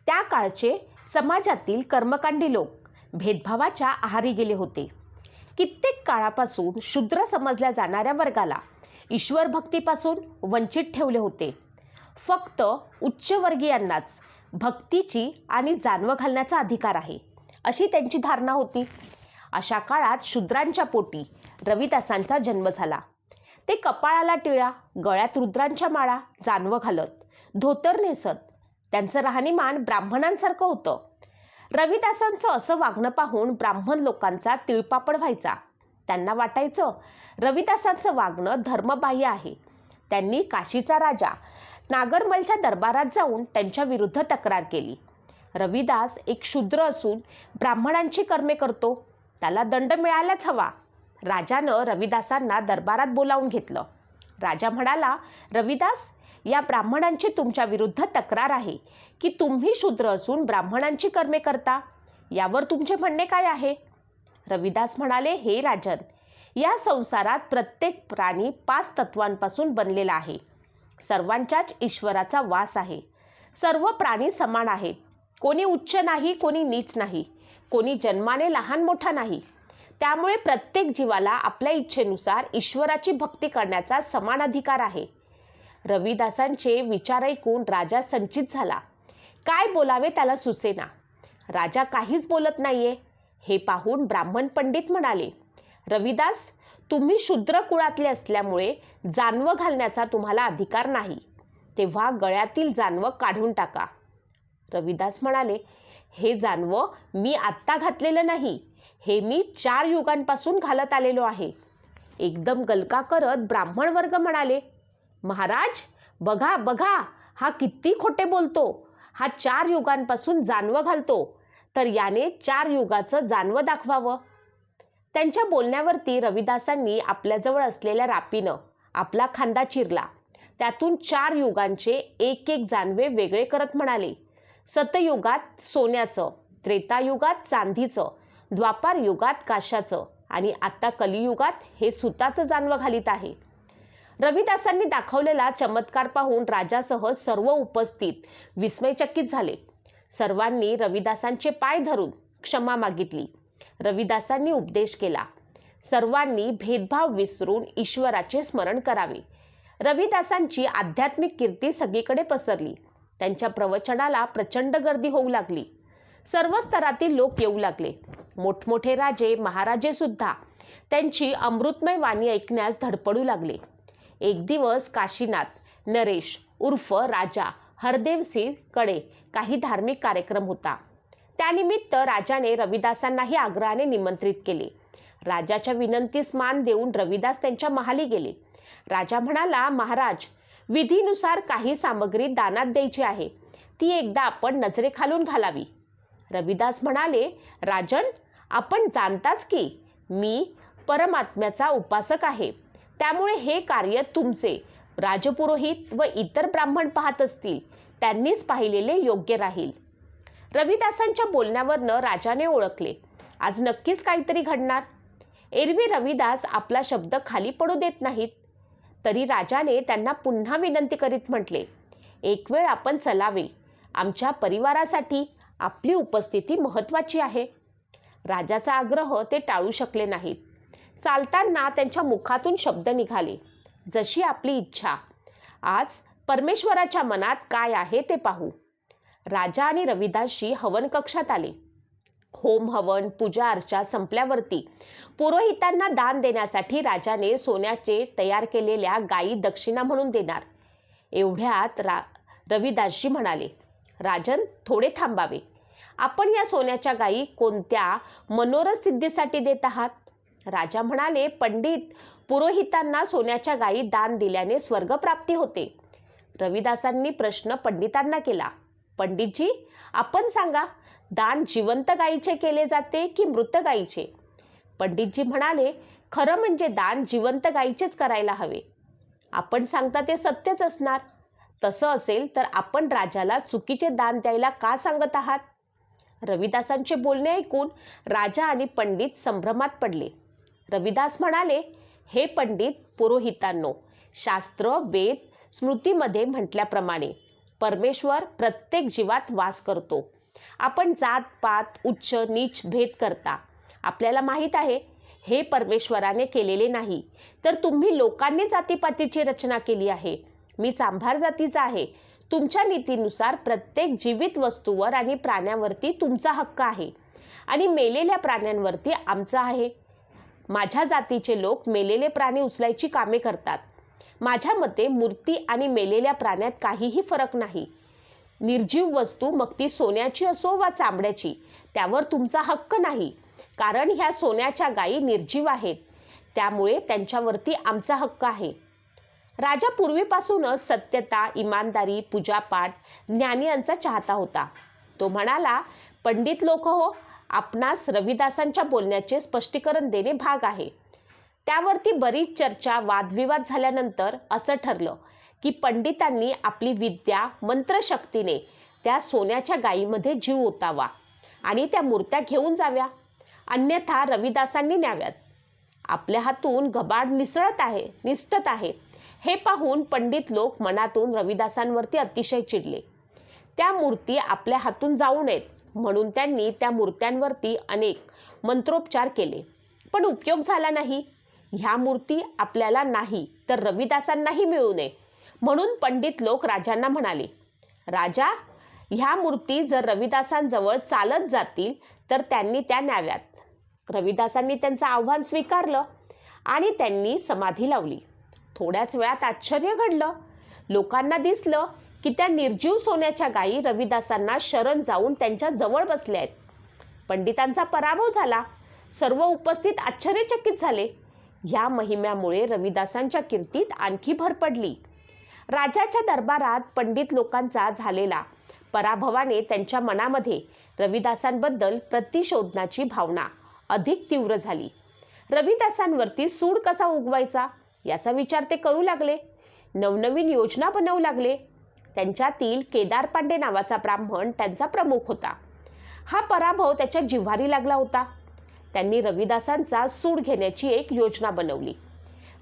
त्या काळचे समाजातील कर्मकांडी लोक भेदभावाच्या आहारी गेले होते. कित्येक काळापासून शूद्र समजल्या जाणाऱ्या वर्गाला ईश्वर भक्तीपासून वंचित ठेवले होते. फक्त उच्चवर्गीयांनाच भक्तीची आणि जाणवं घालण्याचा अधिकार आहे, अशी त्यांची धारणा होती. अशा काळात शूद्रांच्या पोटी रविदासांचा जन्म झाला. ते कपाळाला टिळा, गळ्यात रुद्रांच्या माळा, जानवं घालत, धोतर नेसत. त्यांचं राहणीमान ब्राह्मणांसारखं होतं. रविदासांचं असं वागणं पाहून ब्राह्मण लोकांचा तिळपापड व्हायचा. त्यांना वाटायचं रविदासांचं वागणं धर्मबाह्य आहे. त्यांनी काशीचा राजा नागरमलच्या दरबारात जाऊन त्यांच्या विरुद्ध तक्रार केली. रविदास एक शूद्र असून ब्राह्मणांची कर्मे करतो, त्याला दंड मिळायलाच हवा. राजानं रविदासांना दरबारात बोलावून घेतलं. राजा म्हणाला, रविदास, या ब्राह्मणांची तुमच्या विरुद्ध तक्रार आहे की तुम्ही शूद्र असून ब्राह्मणांची कर्मे करता. यावर तुमचे म्हणणे काय आहे? रविदास म्हणाले, हे राजन, या संसारात प्रत्येक प्राणी 5 तत्वांपासून बनलेला आहे. सर्वांच्याच ईश्वराचा वास आहे. सर्व प्राणी समान आहेत. कोणी उच्च नाही, कोणी नीच नाही, कोणी जन्माने लहान मोठा नाही. त्यामुळे प्रत्येक जीवाला आपल्या इच्छेनुसार ईश्वराची भक्ती करण्याचा समान अधिकार आहे. रविदासांचे विचार ऐकून राजा संचित झाला. काय बोलावे त्याला सुचेना. राजा काहीच बोलत नाहीये. हे पाहून ब्राह्मण पंडित म्हणाले, रविदास, तुम्ही शूद्र कुळातले असल्यामुळे जानवं घालण्याचा तुम्हाला अधिकार नाही. तेव्हा गळ्यातील जानवं काढून टाका. रविदास म्हणाले, हे जानवं मी आत्ता घातलेलं नाही. हे मी 4 युगांपासून घालत आलेलो आहे. एकदम गलका करत ब्राह्मण वर्ग म्हणाले, महाराज, बघा बघा, हा किती खोटे बोलतो. हा 4 युगांपासून जानवं घालतो, तर याने 4 युगाचं जानवं दाखवावं. त्यांच्या बोलण्यावरती रविदासांनी आपल्याजवळ असलेल्या रापीनं आपला खांदा चिरला. त्यातून 4 युगांचे एक एक जानवे वेगळे करत म्हणाले, सतयुगात सोन्याचं, त्रेतायुगात चांदीचं, द्वापार युगात काशाचं आणि आता कलियुगात हे सुताचं जानवं घालीत आहे. रविदासांनी दाखवलेला चमत्कार पाहून राजासह सर्व उपस्थित विस्मयचकित झाले. सर्वांनी रविदासांचे पाय धरून क्षमा मागितली. रविदासांनी उपदेश केला, सर्वांनी भेदभाव विसरून ईश्वराचे स्मरण करावे. रविदासांची आध्यात्मिक कीर्ती सगळीकडे पसरली. त्यांच्या प्रवचनाला प्रचंड गर्दी होऊ लागली. सर्व स्तरातील लोक येऊ लागले. मोठमोठे राजे महाराजे सुद्धा त्यांची अमृतमय वाणी ऐकण्यास धडपडू लागले. एक दिवस काशीनाथ नरेश उर्फ राजा हरदेवसिंह कडे काही धार्मिक कार्यक्रम होता. त्यानिमित्त राजाने रविदासांनाही आग्रहाने निमंत्रित केले. राजाच्या विनंतीस मान देऊन रविदास त्यांच्या महाली गेले. राजा म्हणाला, महाराज, विधीनुसार काही सामग्री दानात द्यायची आहे. ती एकदा आपण नजरेखालून घालावी. रविदास म्हणाले, राजन, आपण जाणताच की मी परमात्म्याचा उपासक आहे. त्यामुळे हे कार्य तुमचे राजपुरोहित व इतर ब्राह्मण पाहत असतील त्यांनीच पाहिलेले योग्य राहील. रविदासांच्या बोलण्यावरनं राजाने ओळखले, आज नक्कीच काहीतरी घडणार. एरवी रविदास आपला शब्द खाली पडू देत नाहीत. तरी राजाने त्यांना पुन्हा विनंती करीत म्हटले, एक वेळ आपण चलावे. आमच्या परिवारासाठी आपली उपस्थिती महत्त्वाची आहे. राजाचा आग्रह ते टाळू शकले नाहीत. चालताना त्यांच्या मुखातून शब्द निघाले, जशी आपली इच्छा. आज परमेश्वराच्या मनात काय आहे ते पाहू. राजा आणि रविदासजी हवन कक्षात आले. होम हवन पूजा अर्चा संपल्यावरती पुरोहितांना दान देण्यासाठी राजाने सोन्याचे तयार केलेल्या गायी दक्षिणा म्हणून देणार. एवढ्यात रविदासजी म्हणाले, राजन, थोडे थांबावे. आपण या सोन्याच्या गायी कोणत्या मनोरथ सिद्धीसाठी देत आहात? राजा म्हणाले, पंडित, पुरोहितांना सोन्याच्या गायी दान दिल्याने स्वर्गप्राप्ती होते. रविदासांनी प्रश्न पंडितांना केला, पंडितजी, आपण सांगा, दान जिवंत गायीचे केले जाते की मृत गायीचे? पंडितजी म्हणाले, खरं म्हणजे दान जिवंत गायीचेच करायला हवे. आपण सांगता ते सत्यच असणार. तसं असेल तर आपण राजाला चुकीचे दान द्यायला का सांगत आहात? रविदासांचे बोलणे ऐकून राजा आणि पंडित संभ्रमात पडले. रविदास म्हणाले, हे पंडित पुरोहितांनो, शास्त्र वेद स्मृतीमध्ये म्हटल्याप्रमाणे परमेश्वर प्रत्येक जीवात वास करतो. आपण जात पात उच्च नीच भेद करता. आपल्याला माहीत आहे हे परमेश्वराने केलेले नाही, तर तुम्ही लोकांनी जातीपातीची रचना केली आहे. मी चांभार जातीचा आहे. तुमच्या नीतीनुसार प्रत्येक जीवित वस्तूवर आणि प्राण्यांवरती तुमचा हक्क आहे आणि मेलेल्या प्राण्यांवरती आमचा आहे. माझ्या जातीचे लोक मेलेले प्राणी उचलायची कामे करतात. माझ्या मते मूर्ती आणि मेलेल्या प्राण्यात काहीही फरक नाही. निर्जीव वस्तू मग ती सोन्याची असो वा चांबड्याची, त्यावर तुमचा हक्क नाही, कारण ह्या सोन्याच्या गायी निर्जीव आहेत, त्यामुळे त्यांच्यावरती आमचा हक्क आहे. राजा पूर्वीपासूनच सत्यता, इमानदारी, पूजापाठ, ज्ञानी यांचा चाहता होता. तो म्हणाला, पंडित लोक हो, आपणास रविदासांच्या बोलण्याचे स्पष्टीकरण देणे भाग आहे. त्यावरती बरीच चर्चा, वादविवाद झाल्यानंतर असं ठरलं की पंडितांनी आपली विद्या मंत्रशक्तीने त्या सोन्याच्या गायीमध्ये जीव ओतावा आणि त्या मूर्त्या घेऊन जाव्या, अन्यथा रविदासांनी न्याव्यात. आपल्या हातून घबाड निसटत आहे हे पाहून पंडित लोक मनातून रविदासांवरती अतिशय चिडले. त्या मूर्ती आपल्या हातून जाऊ नयेत म्हणून त्यांनी त्या मूर्त्यांवरती अनेक मंत्रोपचार केले, पण उपयोग झाला नाही. ह्या मूर्ती आपल्याला नाही तर रविदासांनाही मिळू नये म्हणून पंडित लोक राजांना म्हणाले, राजा, ह्या मूर्ती जर रविदासांजवळ चालत जातील तर त्यांनी त्या न्याव्यात. रविदासांनी त्यांचं आव्हान स्वीकारलं आणि त्यांनी समाधी लावली. थोड्याच वेळात आश्चर्य घडलं. लोकांना दिसलं की त्या निर्जीव सोन्याच्या गायी रविदासांना शरण जाऊन त्यांच्या जवळ बसल्या आहेत. पंडितांचा पराभव झाला. सर्व उपस्थित आश्चर्यचकित झाले. या महिम्यामुळे रविदासांच्या कीर्तीत आणखी भर पडली. राजाच्या दरबारात पंडित लोकांचा झालेला पराभवाने त्यांच्या मनामध्ये रविदासांबद्दल प्रतिशोधनाची भावना अधिक तीव्र झाली. रविदासांवरती सूड कसा उगवायचा याचा विचार ते करू लागले. नवनवीन योजना बनवू लागले. त्यांच्यातील केदार पांडे नावाचा ब्राह्मण त्यांचा प्रमुख होता. हा पराभव त्याच्या जिव्हारी लागला होता. त्यांनी रविदासांचा सूड घेण्याची एक योजना बनवली.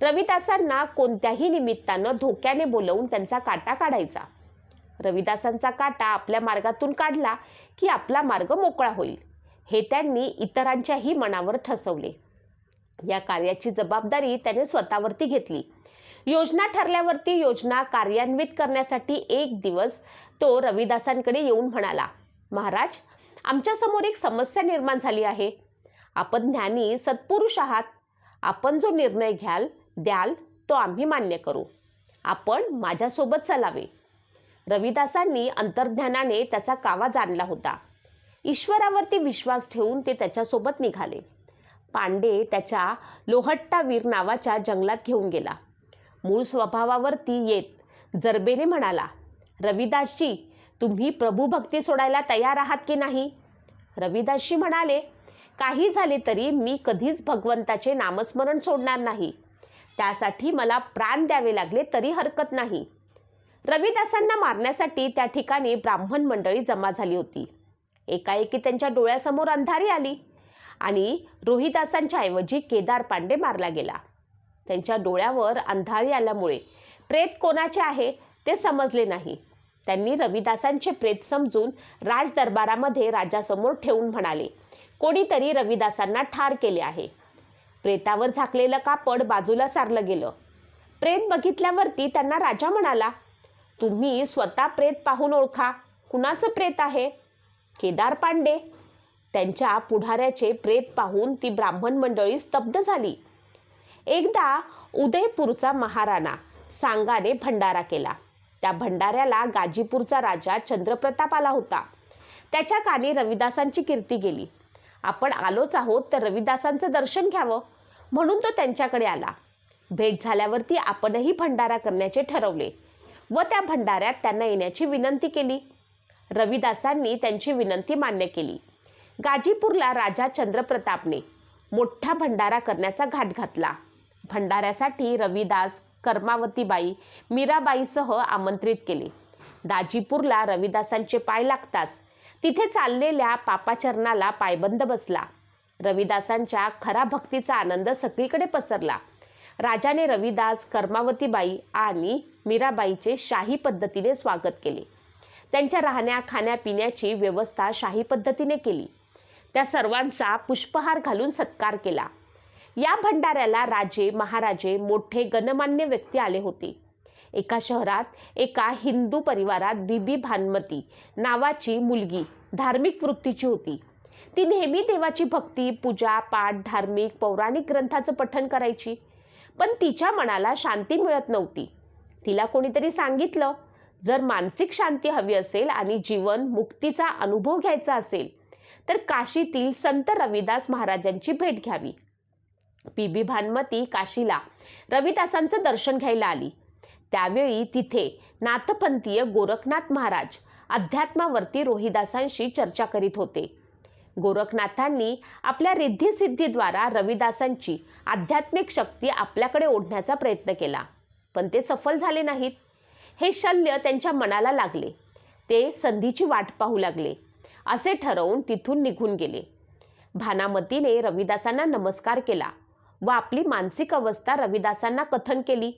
रविदासांना कोणत्याही निमित्तानं धोक्याने बोलवून त्यांचा काटा काढायचा. रविदासांचा काटा आपल्या मार्गातून काढला की आपला मार्ग मोकळा होईल, हे त्यांनी इतरांच्याही मनावर ठसवले. या कार्याची जबाबदारी त्याने स्वतःवरती घेतली. योजना ठरल्यावरती योजना कार्यान्वित करण्यासाठी एक दिवस तो रविदासांकडे येऊन म्हणाला, महाराज, आमच्यासमोर एक समस्या निर्माण झाली आहे. आपण ज्ञानी सत्पुरुष आहात. आपण जो निर्णय द्याल तो आम्ही मान्य करू. आपण माझ्यासोबत चलावे. रविदासांनी अंतर्ज्ञानाने त्याचा कावा जाणला होता. ईश्वरावरती विश्वास ठेवून ते त्याच्यासोबत निघाले. पांडे त्याच्या लोहट्टावीर नावाच्या जंगलात घेऊन गेला. मूळ स्वभावावरती येत जरबेने म्हणाला, रविदासजी, तुम्ही प्रभुभक्ती सोडायला तयार आहात की नाही? रविदासजी म्हणाले, काही झाले तरी मी कधीच भगवंताचे नामस्मरण सोडणार नाही. त्यासाठी मला प्राण द्यावे लागले तरी हरकत नाही. रविदासांना मारण्यासाठी त्या ठिकाणी ब्राह्मण मंडळी जमा झाली होती. एकाएकी त्यांच्या डोळ्यासमोर अंधारी आली आणि रोहिदासांच्या ऐवजी केदार पांडे मारला गेला. त्यांच्या डोळ्यावर अंधारी आल्यामुळे प्रेत कोणाचे आहे ते समजले नाही. त्यांनी रविदासांचे प्रेत समजून राजदरबारामध्ये राजासमोर ठेवून म्हणाले, कोणीतरी रविदासांना ठार केले आहे. प्रेतावर झाकलेलं कापड बाजूला सारलं गेलं. प्रेत बघितल्यावरती त्यांना राजा म्हणाला, तुम्ही स्वतः प्रेत पाहून ओळखा. कुणाचं प्रेत आहे? केदार पांडे. त्यांच्या पुढाऱ्याचे प्रेत पाहून ती ब्राह्मण मंडळी स्तब्ध झाली. एकदा उदयपूरचा महाराणा सांगाने भंडारा केला. त्या भंडाऱ्याला गाजीपूरचा राजा चंद्रप्रताप आला होता. त्याच्या कानी रविदासांची कीर्ती गेली. आपण आलोच आहोत तर रविदासांचं दर्शन घ्यावं म्हणून तो त्यांच्याकडे आला. भेट झाल्यावरती आपणही भंडारा करण्याचे ठरवले व त्या भंडाऱ्यात त्यांना येण्याची विनंती केली. रविदासांनी त्यांची विनंती मान्य केली. गाजीपूरला राजा चंद्रप्रतापने मोठा भंडारा करण्याचा घाट घातला. भंडाऱ्यासाठी रविदास, कर्मावतीबाई, मीराबाईसह आमंत्रित केले. दाजीपूरला रविदासांचे पाय लागताच तिथे चाललेल्या पापाचरणाला पायबंद बसला. रविदासांच्या खरा भक्तीचा आनंद सगळीकडे पसरला. राजाने रविदास, कर्मावतीबाई आणि मीराबाईचे शाही पद्धतीने स्वागत केले. त्यांच्या राहण्या खाण्यापिण्याची व्यवस्था शाही पद्धतीने केली. त्या सर्वांचा पुष्पहार घालून सत्कार केला. या भंडाऱ्याला राजे, महाराजे, मोठे गणमान्य व्यक्ती आले होते. एका शहरात एका हिंदू परिवारात बीबी भानमती नावाची मुलगी धार्मिक वृत्तीची होती. ती नेहमी देवाची भक्ती, पूजा, पाठ, धार्मिक पौराणिक ग्रंथाचं पठण करायची. पण तिच्या मनाला शांती मिळत नव्हती. तिला कोणीतरी सांगितलं, जर मानसिक शांती हवी असेल आणि जीवन मुक्तीचा अनुभव घ्यायचा असेल तर काशीतील संत रविदास महाराजांची भेट घ्यावी. बीबी भानमती काशीला रविदासांचं दर्शन घ्यायला आली. त्यावेळी तिथे नाथपंथीय गोरखनाथ महाराज अध्यात्मावरती रोहिदासांशी चर्चा करीत होते. गोरखनाथांनी आपल्या रिद्धिसिद्धीद्वारा रविदासांची आध्यात्मिक शक्ती आपल्याकडे ओढण्याचा प्रयत्न केला, पण ते सफल झाले नाहीत. हे शल्य त्यांच्या मनाला लागले. ते संधीची वाट पाहू लागले. असे ठरवून तिथून निघून गेले. भानामतीने रविदासांना नमस्कार केला व आपली मानसिक अवस्था रविदासांना कथन केली.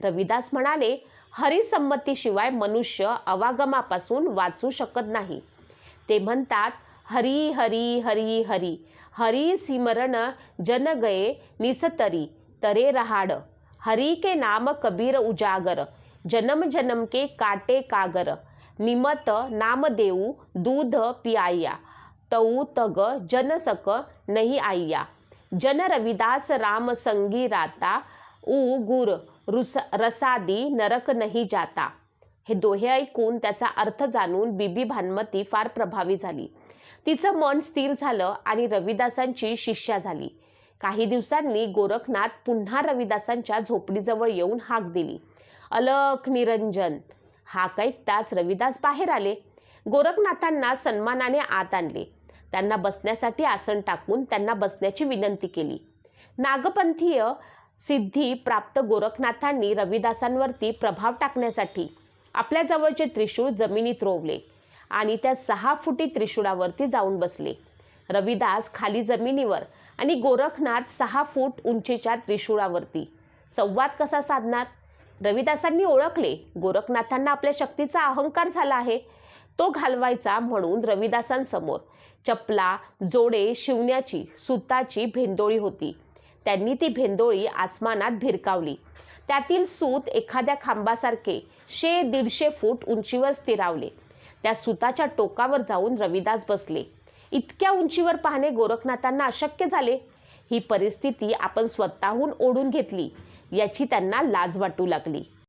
रविदास म्हणाले, हरिसंमतीशिवाय मनुष्य अवागमापासून वाचू शकत नाही. ते म्हणतात, हरी हरी हरी हरी हरी सिमरण जन गए निसतरी तरे रहाड, हरी के नाम कबीर उजागर, जन्म जन्म के काटे कागर, निमत नाम देऊ दूध पियाया, तऊ तग जन सक नहीं आइया, जन रविदास राम संगी राता, उ गुर रसादी नरक नहीं जाता. हे दोहे ऐकून त्याचा अर्थ जाणून बीबी भानमती फार प्रभावी झाली. तिचं मन स्थिर झालं आणि रविदासांची शिष्या झाली. काही दिवसांनी गोरखनाथ पुन्हा रविदासांच्या झोपडीजवळ येऊन हाक दिली, अलख निरंजन. हाक ऐकताच रविदास बाहेर आले. गोरखनाथांना सन्मानाने आत आणले. त्यांना बसण्यासाठी आसन टाकून त्यांना बसण्याची विनंती केली. नागपंथीय सिद्धी प्राप्त गोरखनाथांनी रविदासांवरती प्रभाव टाकण्यासाठी आपल्या जवळचे त्रिशूळ जमिनीत रोवले आणि त्या 6 फुटी त्रिशूळावरती जाऊन बसले. रविदास खाली जमिनीवर आणि गोरखनाथ 6 फूट उंचीच्या त्रिशूळावरती. संवाद कसा साधणार? रविदासांनी ओळखले, गोरखनाथांना आपल्या शक्तीचा अहंकार झाला आहे. तो घालवायचा म्हणून रविदासांसमोर चपला, जोडे शिवण्याची सुताची भेंदोळी होती. त्यांनी ती भेंदोळी आसमानात भिरकावली. त्यातील सूत एखाद्या खांबासारखे 100-150 फूट उंचीवर स्थिरावले. त्या सुताच्या टोकावर जाऊन रविदास बसले. इतक्या उंचीवर पाहणे गोरखनाथांना अशक्य झाले. ही परिस्थिती आपण स्वतःहून ओढून घेतली याची त्यांना लाज वाटू लागली.